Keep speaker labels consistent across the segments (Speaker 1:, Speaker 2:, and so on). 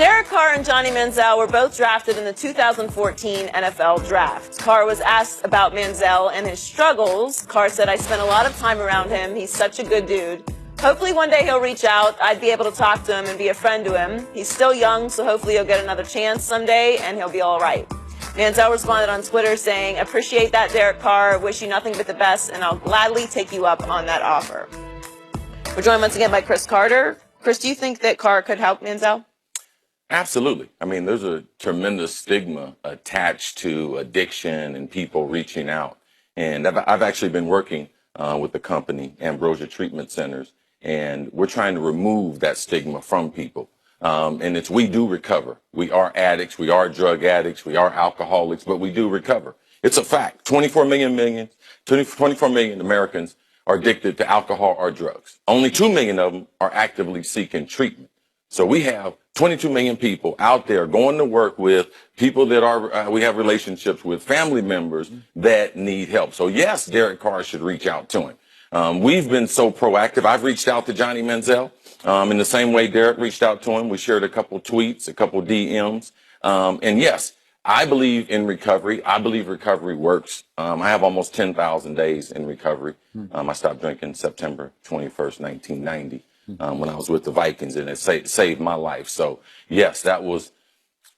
Speaker 1: Derek Carr and Johnny Manziel were both drafted in the 2014 NFL Draft. Carr was asked about Manziel and his struggles. Carr said, "I spent a lot of time around him. He's such a good dude. Hopefully one day he'll reach out. I'd be able to talk to him and be a friend to him. He's still young, so hopefully he'll get another chance someday and he'll be all right." Manziel responded on Twitter saying, "Appreciate that, Derek Carr. Wish you nothing but the best, and I'll gladly take you up on that offer." We're joined once again by Chris Carter. Chris, do you think that Carr could help Manziel?
Speaker 2: Absolutely. I mean, there's a tremendous stigma attached to addiction and people reaching out. And I've actually been working with the company, Ambrosia Treatment Centers, and we're trying to remove that stigma from people. And we do recover. We are addicts. We are drug addicts. We are alcoholics, but we do recover. It's a fact. 24 million Americans are addicted to alcohol or drugs. Only 2 million of them are actively seeking treatment. So we have 22 million people out there going to work with people that we have relationships with, family members that need help. So yes, Derek Carr should reach out to him. We've been so proactive. I've reached out to Johnny Manziel in the same way Derek reached out to him. We shared a couple tweets, a couple DMs. And yes, I believe in recovery. I believe recovery works. I have almost 10,000 days in recovery. I stopped drinking September 21st, 1990. When I was with the Vikings, and it saved my life. So yes, that was,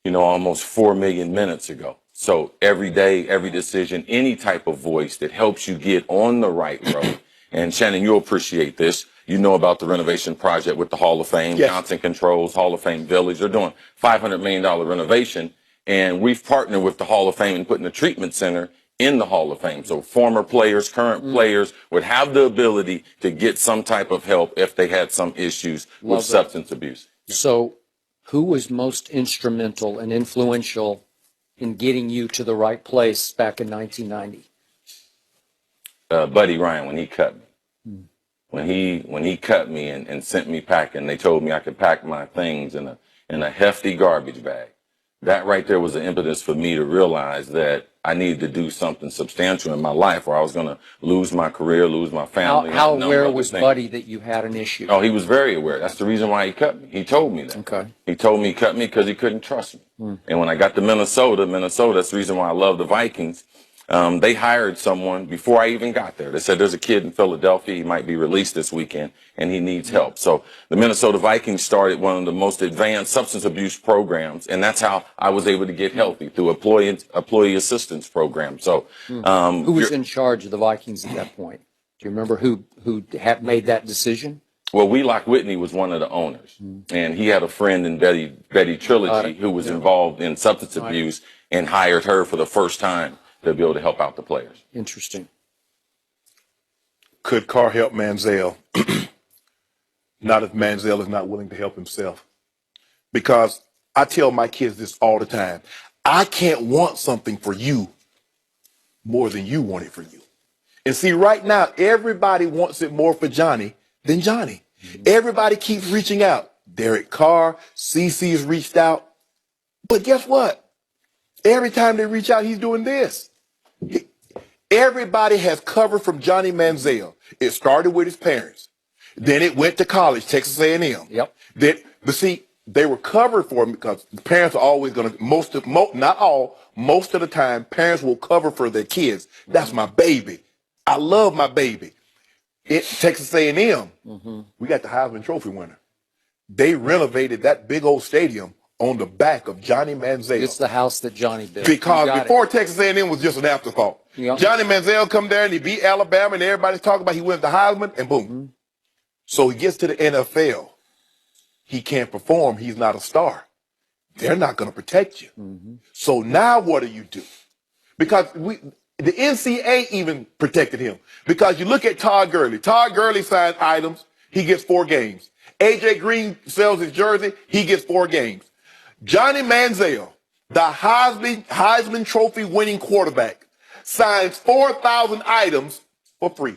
Speaker 2: almost 4 million minutes ago. So every day, every decision, any type of voice that helps you get on the right road. And Shannon, you'll appreciate this. You know about the renovation project with the Hall of Fame, yes. Johnson Controls, Hall of Fame Village. They're doing $500 million renovation. And we've partnered with the Hall of Fame and putting a treatment center in the Hall of Fame. So former players, current players would have the ability to get some type of help if they had some issues with substance abuse.
Speaker 3: So who was most instrumental and influential in getting you to the right place back in 1990?
Speaker 2: Buddy Ryan, when he cut me. When he cut me and sent me packing, they told me I could pack my things in a hefty garbage bag. That right there was the impetus for me to realize that I needed to do something substantial in my life, or I was going to lose my career, lose my family.
Speaker 3: How aware was Buddy that you had an issue?
Speaker 2: Oh, he was very aware. That's the reason why he cut me. He told me that.
Speaker 3: Okay.
Speaker 2: He told me he cut me because he couldn't trust me. And when I got to Minnesota, that's the reason why I love the Vikings. They hired someone before I even got there. They said, there's a kid in Philadelphia. He might be released this weekend, and he needs help. So the Minnesota Vikings started one of the most advanced substance abuse programs, and that's how I was able to get healthy, through employee assistance program. So
Speaker 3: who was in charge of the Vikings at that point? Do you remember who had made that decision?
Speaker 2: Well, Wheelock Whitney was one of the owners, and he had a friend in Betty Trilogy who was involved in substance abuse and hired her for the first time to be able to help out the players.
Speaker 3: Interesting.
Speaker 4: Could Carr help Manziel? Not if Manziel is not willing to help himself. Because I tell my kids this all the time. I can't want something for you more than you want it for you. And see, right now, everybody wants it more for Johnny than Johnny. Everybody keeps reaching out. Derek Carr, CC has reached out. But guess what? Every time they reach out, he's doing this. Everybody has covered from Johnny Manziel. It started with his parents. Then it went to college, Texas A&M.
Speaker 3: Yep.
Speaker 4: But see, they were covered for him because the parents are always going to, most of the time, parents will cover for their kids. That's my baby. I love my baby. Texas A&M, we got the Heisman Trophy winner. They renovated that big old stadium on the back of Johnny Manziel.
Speaker 3: It's the house that Johnny built.
Speaker 4: Because before Texas A&M was just an afterthought.
Speaker 3: Yep.
Speaker 4: Johnny Manziel come there and he beat Alabama and everybody's talking about he went to Heisman and boom. So he gets to the NFL. He can't perform. He's not a star. They're not going to protect you. So now what do you do? Because the NCAA even protected him. Because you look at Todd Gurley. Todd Gurley signed items. He gets 4 games. A.J. Green sells his jersey. He gets 4 games. Johnny Manziel, the Heisman Trophy winning quarterback, signs 4,000 items for free.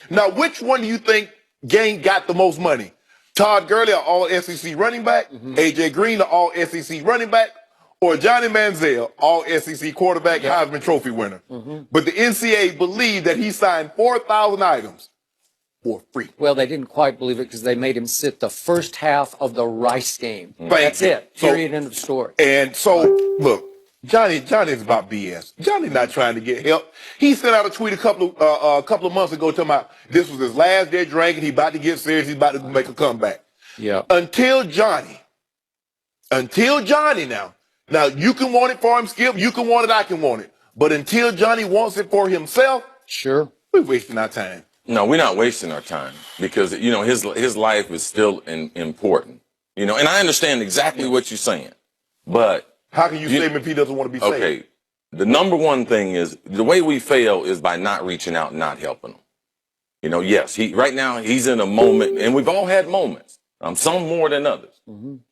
Speaker 4: Now, which one do you think got the most money? Todd Gurley, an all-SEC running back, A.J. Green, an all-SEC running back, or Johnny Manziel, all-SEC quarterback, Heisman Trophy winner? But the NCAA believed that he signed 4,000 items for free.
Speaker 3: Well, they didn't quite believe it because they made him sit the first half of the Rice game. That's
Speaker 4: you.
Speaker 3: it. Period. End of story.
Speaker 4: And so, look, Johnny's about BS. Johnny's not trying to get help. He sent out a tweet a couple of months ago talking about this was his last day drinking. He about to get serious. He's about to make a comeback.
Speaker 3: Yeah.
Speaker 4: Until Johnny now you can want it for him, Skip. You can want it. I can want it. But until Johnny wants it for himself,
Speaker 3: Sure,
Speaker 4: we're wasting our time.
Speaker 2: No, we're not wasting our time because, his life is still important, and I understand exactly what you're saying, but
Speaker 4: How can you save him if he doesn't want to be saved?
Speaker 2: okay, the number one thing is the way we fail is by not reaching out and not helping him. Yes, right now he's in a moment, and we've all had moments, some more than others.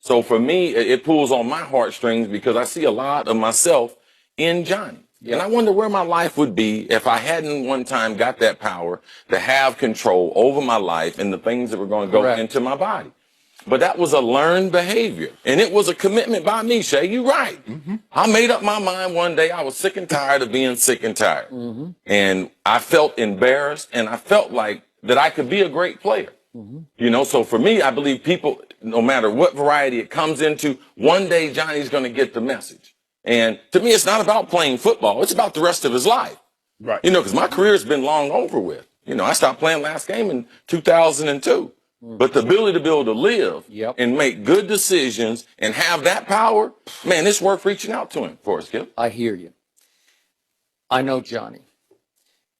Speaker 2: So for me, it pulls on my heartstrings because I see a lot of myself in Johnny. And I wonder where my life would be if I hadn't one time got that power to have control over my life and the things that were going to go into my body. But that was a learned behavior. And it was a commitment by me, Shay. You're right. I made up my mind one day. I was sick and tired of being sick and tired. And I felt embarrassed and I felt like that I could be a great player. So for me, I believe people, no matter what variety it comes into, one day Johnny's going to get the message. And to me, it's not about playing football. It's about the rest of his life.
Speaker 4: Right.
Speaker 2: Because my career's been long over with. I stopped playing last game in 2002. But the ability to be able to live and make good decisions and have that power, man, it's worth reaching out to him for us, Skip.
Speaker 3: I hear you. I know Johnny.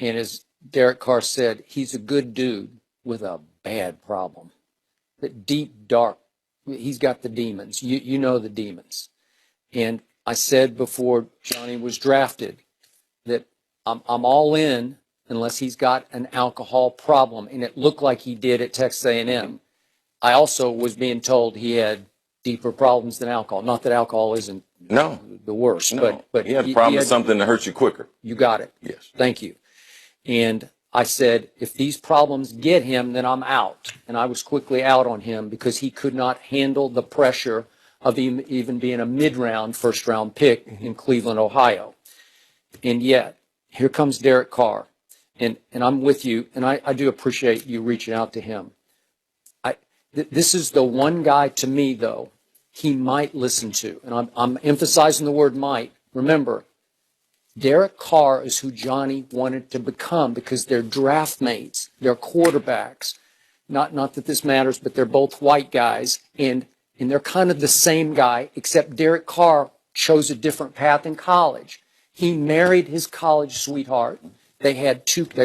Speaker 3: And as Derek Carr said, he's a good dude with a bad problem. That deep, dark, he's got the demons. You know the demons. And I said before Johnny was drafted that I'm all in unless he's got an alcohol problem, and it looked like he did at Texas A&M. I also was being told he had deeper problems than alcohol. Not that alcohol isn't the worst, but
Speaker 2: he had a problem with something that hurts you quicker.
Speaker 3: You got it.
Speaker 2: Yes.
Speaker 3: Thank you. And I said, if these problems get him, then I'm out. And I was quickly out on him because he could not handle the pressure of even being a mid-round, first-round pick in Cleveland, Ohio. And yet, here comes Derek Carr. And I'm with you, and I do appreciate you reaching out to him. This is the one guy to me, though, he might listen to. And I'm emphasizing the word might. Remember, Derek Carr is who Johnny wanted to become because they're draft mates, they're quarterbacks. Not that this matters, but they're both white guys, and they're kind of the same guy, except Derek Carr chose a different path in college. He married his college sweetheart. They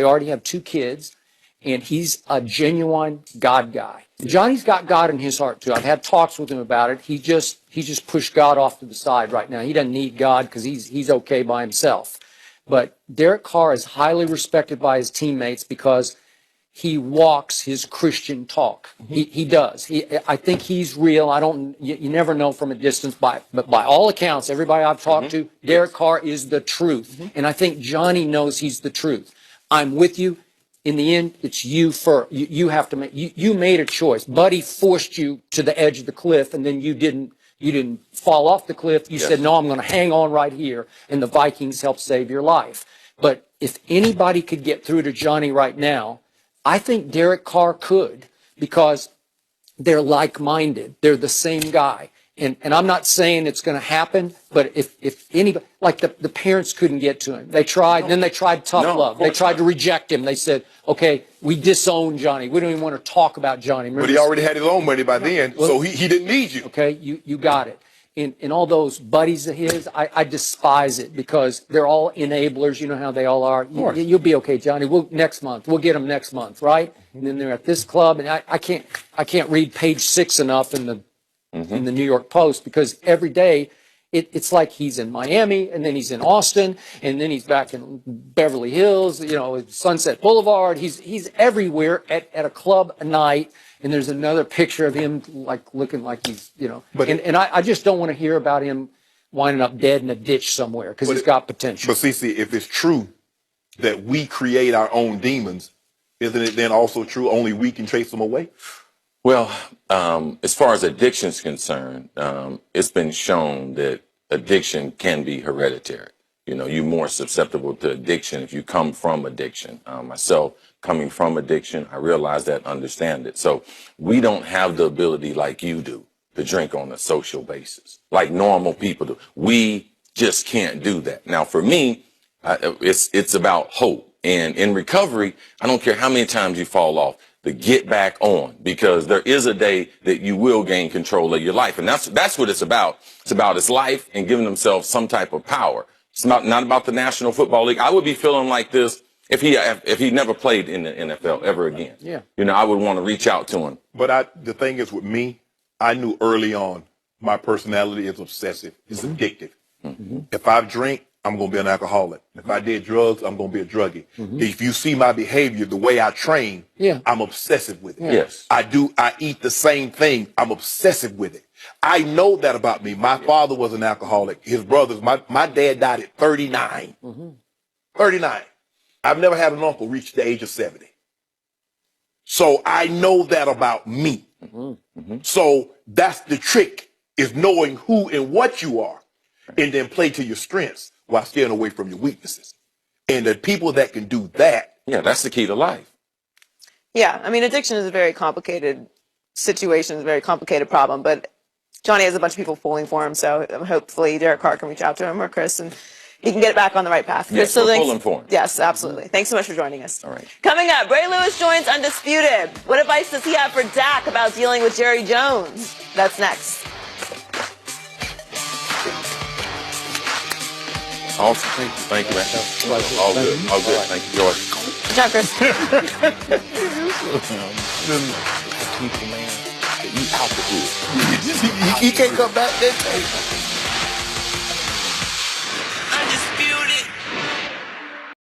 Speaker 3: already have 2 kids, and he's a genuine God guy. Johnny's got God in his heart too. I've had talks with him about it. He just pushed God off to the side right now. He doesn't need God because he's okay by himself. But Derek Carr is highly respected by his teammates because he walks his Christian talk. He does. I think he's real. You never know from a distance, but by all accounts, everybody I've talked to, Derek Carr is the truth. And I think Johnny knows he's the truth. I'm with you. In the end, it's you first. You have to make, you made a choice. Buddy forced you to the edge of the cliff, and then you didn't fall off the cliff. You said, no, I'm going to hang on right here. And the Vikings helped save your life. But if anybody could get through to Johnny right now, I think Derek Carr could, because they're like-minded. They're the same guy. And I'm not saying it's going to happen, but if anybody, like the parents couldn't get to him. They tried, then they tried tough love. They tried to reject him. They said, okay, we disown Johnny. We don't even want to talk about Johnny. Remember,
Speaker 4: but he already had his own money by then, so he didn't need you.
Speaker 3: Okay, you got it. And all those buddies of his, I despise it because they're all enablers. You know how they all are. You'll be okay, Johnny. Next month. We'll get them next month, right? And then they're at this club, and I can't read page 6 enough in the New York Post because every day it's like he's in Miami, and then he's in Austin, and then he's back in Beverly Hills, Sunset Boulevard. He's everywhere at a club a night. And there's another picture of him looking like he's, and I just don't want to hear about him winding up dead in a ditch somewhere because he's got potential.
Speaker 4: But CC, if it's true that we create our own demons, isn't it then also true only we can chase them away?
Speaker 2: Well, as far as addiction is concerned, it's been shown that addiction can be hereditary. You're more susceptible to addiction if you come from addiction. Myself, coming from addiction. I realize that, understand it. So we don't have the ability like you do to drink on a social basis, like normal people do. We just can't do that. Now, for me, it's about hope. And in recovery, I don't care how many times you fall off, to get back on, because there is a day that you will gain control of your life. And that's what it's about. It's about his life and giving themselves some type of power. It's not about the National Football League. I would be feeling like this if he never played in the NFL ever again.
Speaker 3: Yeah.
Speaker 2: You know, I would want to reach out to him.
Speaker 4: But the thing is with me, I knew early on my personality is obsessive. It's addictive.
Speaker 3: Mm-hmm.
Speaker 4: If I drink, I'm going to be an alcoholic. If I did drugs, I'm going to be a druggie.
Speaker 3: Mm-hmm.
Speaker 4: If you see my behavior, the way I train, I'm obsessive with it.
Speaker 2: Yes.
Speaker 4: I eat the same thing. I'm obsessive with it. I know that about me. My father was an alcoholic. His brothers, my dad died at 39. 39. I've never had an uncle reach the age of 70. So I know that about me. So that's the trick, is knowing who and what you are, and then play to your strengths while staying away from your weaknesses. And the people that can do that.
Speaker 2: Yeah, that's the key to life.
Speaker 1: Yeah, I mean, addiction is a very complicated situation, a very complicated problem, but Johnny has a bunch of people pulling for him, so hopefully Derek Carr can reach out to him, or Chris, and he can get it back on the right path.
Speaker 2: Yes,
Speaker 1: so
Speaker 2: we're pulling for him.
Speaker 1: Yes, absolutely. Thanks so much for joining us.
Speaker 2: All right.
Speaker 1: Coming up, Ray Lewis joins Undisputed. What advice does he have for Dak about dealing with Jerry Jones? That's next.
Speaker 2: Awesome. Thank you, man. All good. All good. Thank you, George.
Speaker 1: Good job, Chris.
Speaker 4: People, man, you out the hood. He can't come back that day.